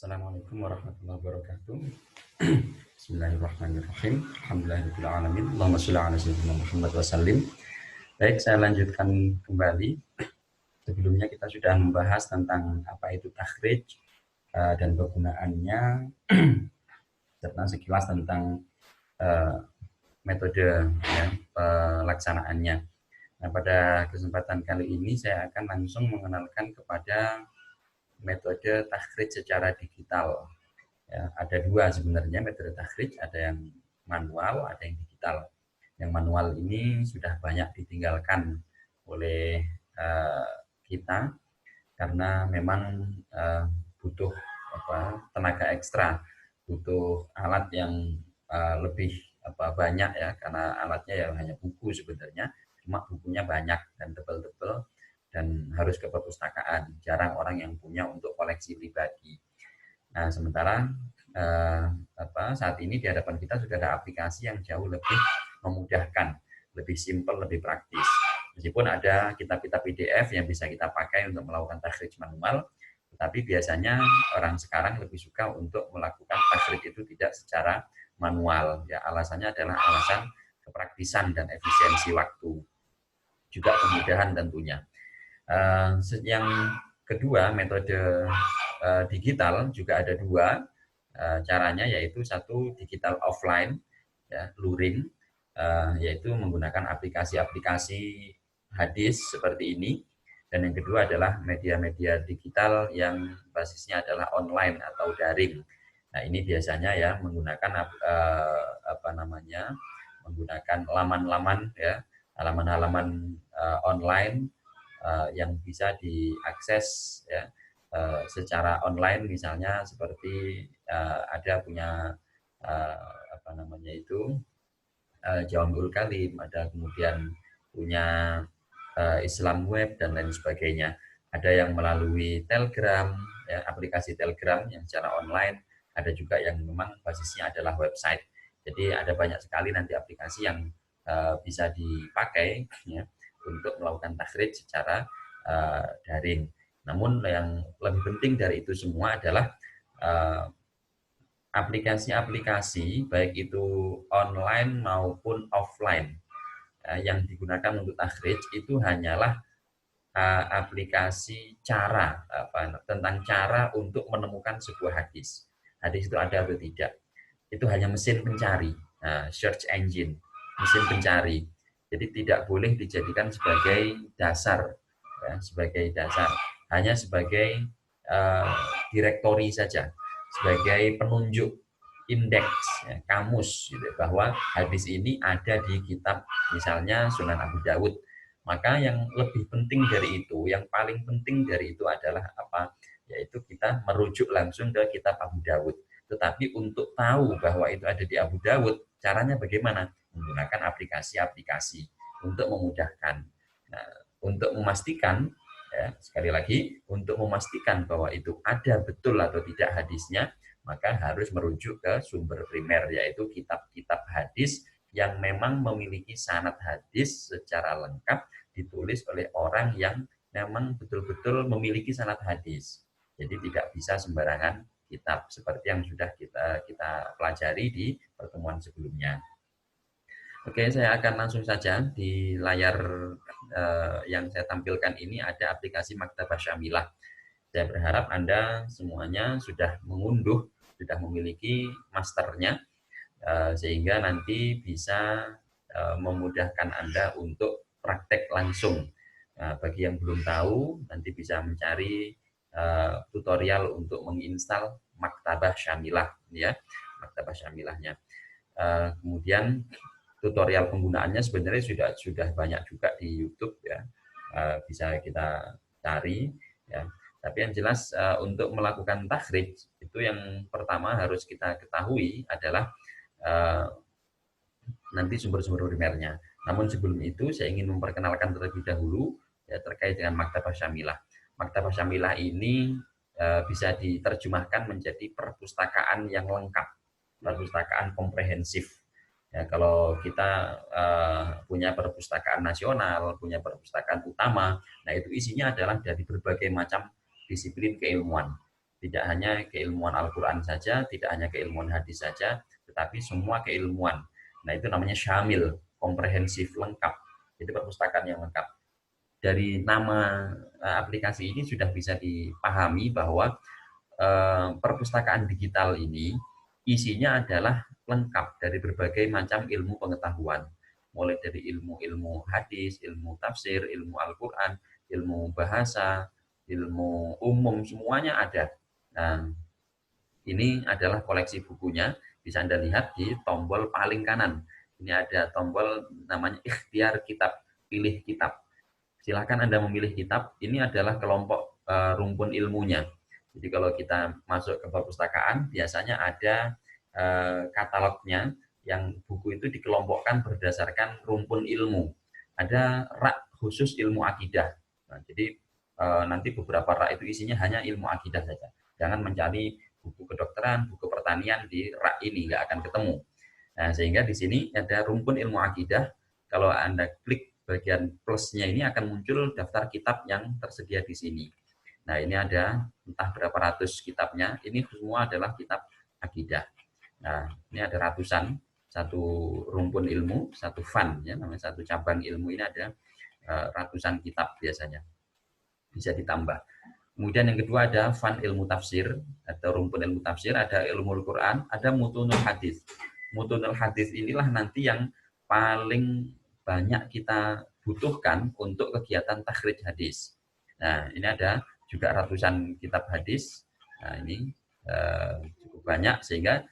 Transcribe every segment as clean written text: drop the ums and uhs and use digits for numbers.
Assalamualaikum warahmatullahi wabarakatuh. Bismillahirrahmanirrahim. Alhamdulillahirabbil alamin. Allahumma shalli ala sayyidina Muhammad wa sallim. Baik, saya lanjutkan kembali. Sebelumnya kita sudah membahas tentang apa itu takhrij dan kegunaannya serta sekilas tentang metode ya, pelaksanaannya. Nah, pada kesempatan kali ini saya akan langsung mengenalkan kepada metode takhrij secara digital. Ya, ada dua sebenarnya metode takhrij, ada yang manual, ada yang digital. Yang manual ini sudah banyak ditinggalkan oleh kita karena memang butuh tenaga ekstra, butuh alat yang lebih banyak ya, karena alatnya ya hanya buku sebenarnya, cuma bukunya banyak dan tebal-tebal dan harus ke perpustakaan. Jarang orang yang punya untuk koleksi pribadi. Nah, sementara saat ini di hadapan kita sudah ada aplikasi yang jauh lebih memudahkan, lebih simpel, lebih praktis. Meskipun ada kitab-kitab PDF yang bisa kita pakai untuk melakukan takhrij manual, tetapi biasanya orang sekarang lebih suka untuk melakukan takhrij itu tidak secara manual. Ya, alasannya adalah alasan kepraktisan dan efisiensi waktu, juga kemudahan tentunya. Yang kedua, metode digital juga ada dua caranya, yaitu satu digital offline, ya, luring, yaitu menggunakan aplikasi-aplikasi hadis seperti ini, dan yang kedua adalah media-media digital yang basisnya adalah online atau daring. Nah, ini biasanya ya menggunakan menggunakan laman-laman ya, halaman-halaman online yang bisa diakses ya secara online, misalnya seperti ada punya Jawamiul Kalim, ada kemudian punya Islam Web dan lain sebagainya. Ada yang melalui Telegram, ya, aplikasi Telegram yang secara online, ada juga yang memang basisnya adalah website. Jadi ada banyak sekali nanti aplikasi yang bisa dipakai ya, untuk melakukan takhrij secara daring. Namun yang lebih penting dari itu semua adalah aplikasi-aplikasi baik itu online maupun offline yang digunakan untuk takhrij itu hanyalah aplikasi tentang cara untuk menemukan sebuah hadis. Hadis itu ada atau tidak. Itu hanya mesin pencari, search engine, mesin pencari. Jadi tidak boleh dijadikan sebagai dasar, ya, hanya sebagai direktori saja, sebagai penunjuk, indeks, ya, kamus, gitu, bahwa hadis ini ada di kitab misalnya Sunan Abu Dawud. Maka yang lebih penting dari itu, yang paling penting dari itu adalah apa? Yaitu kita merujuk langsung ke kitab Abu Dawud. Tetapi untuk tahu bahwa itu ada di Abu Dawud, caranya bagaimana? Menggunakan aplikasi-aplikasi untuk memudahkan. Nah, untuk memastikan, ya, sekali lagi, untuk memastikan bahwa itu ada betul atau tidak hadisnya, maka harus merujuk ke sumber primer, yaitu kitab-kitab hadis yang memang memiliki sanad hadis secara lengkap, ditulis oleh orang yang memang betul-betul memiliki sanad hadis. Jadi tidak bisa sembarangan kitab seperti yang sudah kita pelajari di pertemuan sebelumnya. Oke, saya akan langsung saja di layar yang saya tampilkan ini ada aplikasi Maktabah Syamilah. Saya berharap Anda semuanya sudah mengunduh, sudah memiliki masternya, sehingga nanti bisa memudahkan Anda untuk praktek langsung. Bagi yang belum tahu, nanti bisa mencari tutorial untuk menginstal Maktabah Syamilah, ya, Maktabah Syamilahnya. Kemudian tutorial penggunaannya sebenarnya sudah banyak juga di YouTube, ya, bisa kita cari, ya. Tapi yang jelas untuk melakukan takhrij itu yang pertama harus kita ketahui adalah nanti sumber-sumber primernya. Namun sebelum itu saya ingin memperkenalkan terlebih dahulu ya, terkait dengan Maktabah Syamilah. Maktabah Syamilah ini bisa diterjemahkan menjadi perpustakaan yang lengkap, perpustakaan komprehensif. Ya, kalau kita punya perpustakaan nasional, punya perpustakaan utama, nah itu isinya adalah dari berbagai macam disiplin keilmuan. Tidak hanya keilmuan Al-Quran saja, tidak hanya keilmuan hadis saja, tetapi semua keilmuan. Nah, itu namanya syamil, komprehensif, lengkap. Itu perpustakaan yang lengkap. Dari nama aplikasi ini sudah bisa dipahami bahwa perpustakaan digital ini isinya adalah lengkap dari berbagai macam ilmu pengetahuan, mulai dari ilmu-ilmu hadis, ilmu tafsir, ilmu Al-Quran, ilmu bahasa, ilmu umum, semuanya ada. Nah, ini adalah koleksi bukunya, bisa Anda lihat di tombol paling kanan. Ini ada tombol namanya ikhtiar kitab, pilih kitab. Silahkan Anda memilih kitab. Ini adalah kelompok rumpun ilmunya. Jadi kalau kita masuk ke perpustakaan, biasanya ada katalognya yang buku itu dikelompokkan berdasarkan rumpun ilmu. Ada rak khusus ilmu akidah. Nah, jadi nanti beberapa rak itu isinya hanya ilmu akidah saja. Jangan mencari buku kedokteran, buku pertanian di rak ini, nggak akan ketemu. Nah, sehingga di sini ada rumpun ilmu akidah. Kalau Anda klik bagian plusnya ini akan muncul daftar kitab yang tersedia di sini. Nah, ini ada entah berapa ratus kitabnya. Ini semua adalah kitab akidah. Nah, ini ada ratusan, satu rumpun ilmu, satu fan, ya, namanya satu cabang ilmu ini ada ratusan kitab biasanya. Bisa ditambah. Kemudian yang kedua ada fan ilmu tafsir atau rumpun ilmu tafsir, ada ilmu Al-Quran, ada mutunul hadis. Mutunul hadis inilah nanti yang paling banyak kita butuhkan untuk kegiatan takhrij hadis. Nah, ini ada juga ratusan kitab hadis. Nah, ini cukup banyak sehingga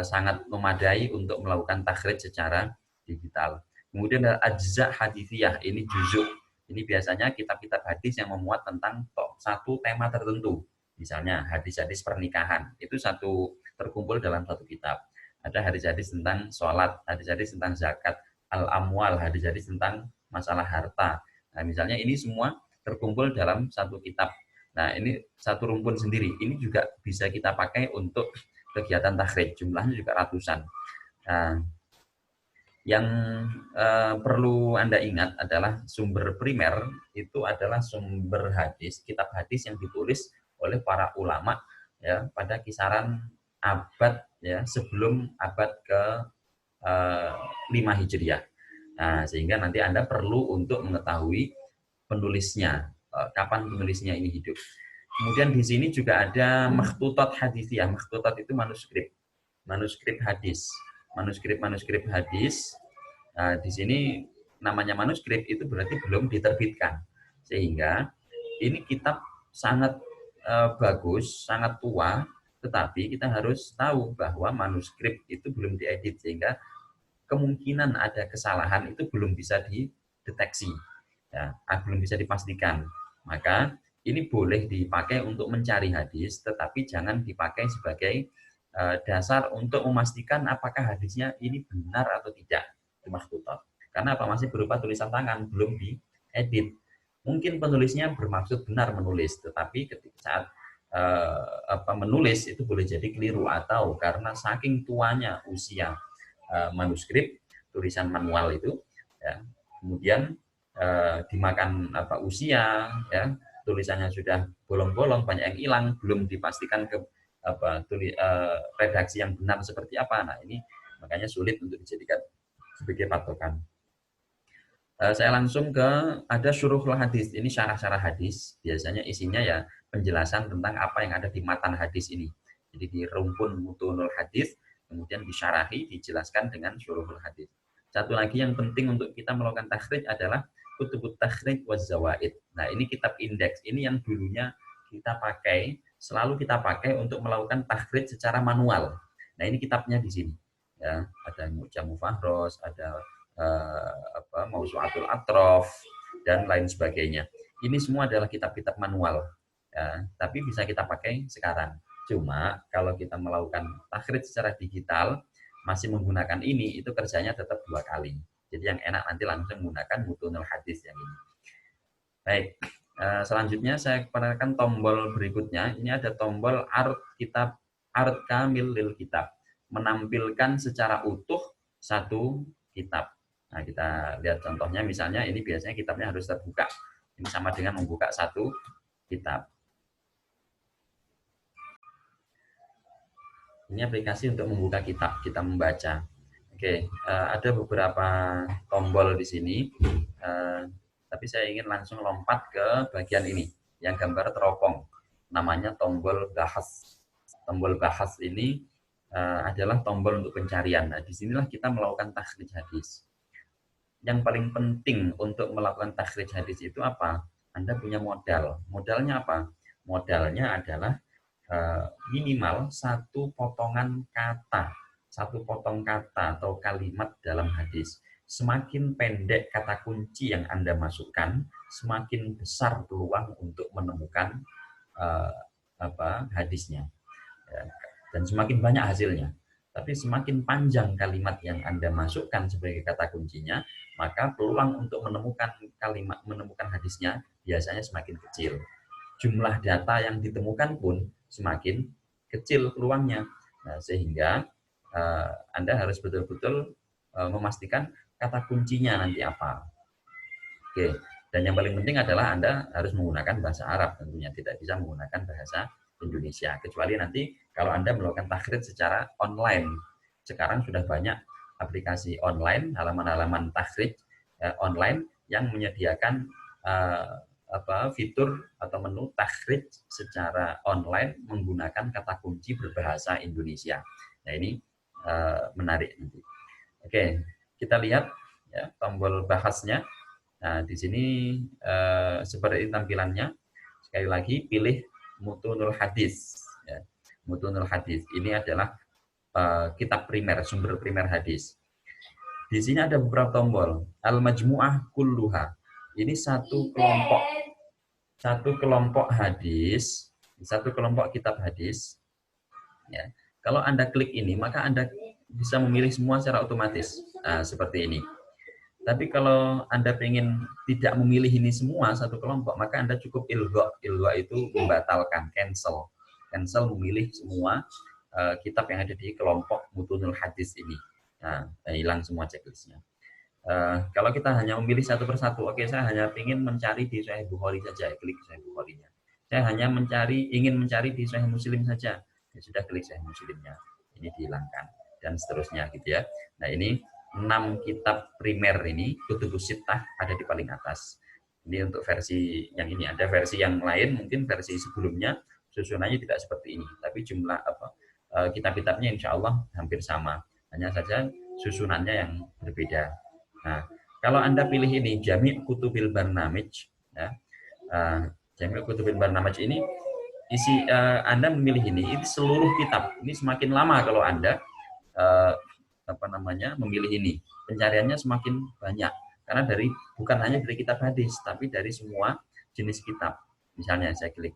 sangat memadai untuk melakukan takhrij secara digital. Kemudian ada ajza hadithiyah, ini juzuk. Ini biasanya kitab-kitab hadis yang memuat tentang satu tema tertentu. Misalnya hadis-hadis pernikahan, itu satu terkumpul dalam satu kitab. Ada hadis-hadis tentang sholat, hadis-hadis tentang zakat, al-amwal, hadis-hadis tentang masalah harta. Nah, misalnya ini semua terkumpul dalam satu kitab. Nah, ini satu rumpun sendiri. Ini juga bisa kita pakai untuk kegiatan takhrij. Jumlahnya juga ratusan. Nah, yang perlu Anda ingat adalah sumber primer itu adalah sumber hadis, kitab hadis yang ditulis oleh para ulama ya pada kisaran abad ya sebelum abad ke 5 Hijriah. Nah, sehingga nanti Anda perlu untuk mengetahui penulisnya, kapan penulisnya ini hidup. Kemudian di sini juga ada makhtutat hadisiyah. Makhtutat itu manuskrip, manuskrip hadis. Manuskrip hadis. Nah, di sini namanya manuskrip itu berarti belum diterbitkan. Sehingga ini kitab sangat bagus, sangat tua, tetapi kita harus tahu bahwa manuskrip itu belum diedit sehingga kemungkinan ada kesalahan itu belum bisa dideteksi, ya, belum bisa dipastikan. Maka ini boleh dipakai untuk mencari hadis, tetapi jangan dipakai sebagai dasar untuk memastikan apakah hadisnya ini benar atau tidak. Itu makhtutat. Karena apa? Masih berupa tulisan tangan, belum diedit. Mungkin penulisnya bermaksud benar menulis, tetapi ketika saat menulis itu boleh jadi keliru atau karena saking tuanya usia manuskrip tulisan manual itu ya, kemudian dimakan usia ya, tulisannya sudah bolong-bolong, banyak yang hilang, belum dipastikan ke redaksi yang benar seperti apa. Nah, ini makanya sulit untuk dijadikan sebagai patokan. Saya langsung ke ada syuruhul hadis. Ini syarah-syarah hadis. Biasanya isinya ya penjelasan tentang apa yang ada di matan hadis ini. Jadi di rumpun mutunul hadis, kemudian disyarahi, dijelaskan dengan syuruhul hadis. Satu lagi yang penting untuk kita melakukan takhrij adalah kutubut takhrij wa zawaid. Nah, ini kitab indeks. Ini yang dulunya kita pakai, selalu kita pakai untuk melakukan takhrij secara manual. Nah, ini kitabnya di sini. Ya, ada Mu'jamu Fahros, ada Mausu'atul Atrof dan lain sebagainya. Ini semua adalah kitab-kitab manual, ya, tapi bisa kita pakai sekarang. Cuma kalau kita melakukan takhrij secara digital masih menggunakan ini, itu kerjanya tetap 2 kali. Jadi yang enak nanti langsung menggunakan mutunul hadis yang ini. Baik, selanjutnya saya perkenalkan tombol berikutnya. Ini ada tombol art kitab, art kamil lil kitab, menampilkan secara utuh satu kitab. Nah, kita lihat contohnya, misalnya ini biasanya kitabnya harus terbuka. Ini sama dengan membuka satu kitab. Ini aplikasi untuk membuka kitab, kita membaca. Oke, ada beberapa tombol di sini, tapi saya ingin langsung lompat ke bagian ini, yang gambar teropong, namanya tombol bahas. Tombol bahas ini adalah tombol untuk pencarian. Nah, disinilah kita melakukan takhrij hadis. Yang paling penting untuk melakukan takhrij hadis itu apa? Anda punya modal. Modalnya apa? Modalnya adalah minimal satu potongan kata, satu potong kata atau kalimat dalam hadis. Semakin pendek kata kunci yang Anda masukkan, semakin besar peluang untuk menemukan hadisnya. Ya, dan semakin banyak hasilnya. Tapi semakin panjang kalimat yang Anda masukkan sebagai kata kuncinya, maka peluang untuk menemukan hadisnya biasanya semakin kecil. Jumlah data yang ditemukan pun semakin kecil peluangnya. Nah, sehingga Anda harus betul-betul memastikan kata kuncinya nanti apa. Oke, dan yang paling penting adalah Anda harus menggunakan bahasa Arab tentunya, tidak bisa menggunakan bahasa Indonesia. Kecuali nanti kalau Anda melakukan takhrij secara online. Sekarang sudah banyak aplikasi online, halaman-halaman takhrij online yang menyediakan fitur atau menu takhrij secara online menggunakan kata kunci berbahasa Indonesia. Nah, ini menarik nanti. Oke, kita lihat ya, tombol bahasnya. Nah, di sini seperti tampilannya. Sekali lagi, pilih mutunul hadis. Ya. Mutunul hadis ini adalah kitab primer, sumber primer hadis. Di sini ada beberapa tombol. Al-Majmu'ah Kulluha. Ini satu kelompok hadis, satu kelompok kitab hadis. Ya. Kalau Anda klik ini, maka Anda bisa memilih semua secara otomatis. Nah, seperti ini. Tapi kalau Anda ingin tidak memilih ini semua satu kelompok, maka Anda cukup ilgha. Ilgha itu membatalkan, cancel. Cancel memilih semua kitab yang ada di kelompok mutunul hadis ini. Nah, hilang semua checklistnya. Kalau kita hanya memilih satu persatu, oke, saya hanya ingin mencari di Sahih Bukhari saja, klik Sahih Bukharinya. Saya hanya ingin mencari di Sahih Muslim saja, ya sudah, klik Sahih Muslimnya. Ini dihilangkan dan seterusnya gitu ya. Nah, ini 6 kitab primer ini, Kutubus Sittah ada di paling atas. Ini untuk versi yang ini. Ada versi yang lain, mungkin versi sebelumnya susunannya tidak seperti ini, tapi jumlah kitab-kitabnya insya Allah hampir sama. Hanya saja susunannya yang berbeda. Nah, kalau Anda pilih ini Jami' Kutubil Barnamij, ya, Jami' Kutubil Barnamij ini isi Anda memilih ini seluruh kitab. Ini semakin lama kalau Anda memilih ini, pencariannya semakin banyak karena bukan hanya dari kitab hadis, tapi dari semua jenis kitab. Misalnya saya klik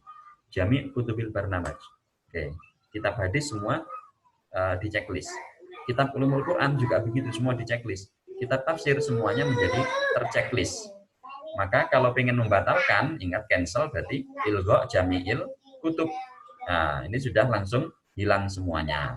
Jami' Kutubil Barnamij. Oke, kitab hadis semua di checklist. Kitab Ulumul Quran juga begitu, semua di checklist. Kitab tafsir semuanya menjadi terchecklist. Maka kalau pengen membatalkan, ingat cancel berarti ilgha jami'il kutub. Nah, ini sudah langsung hilang semuanya.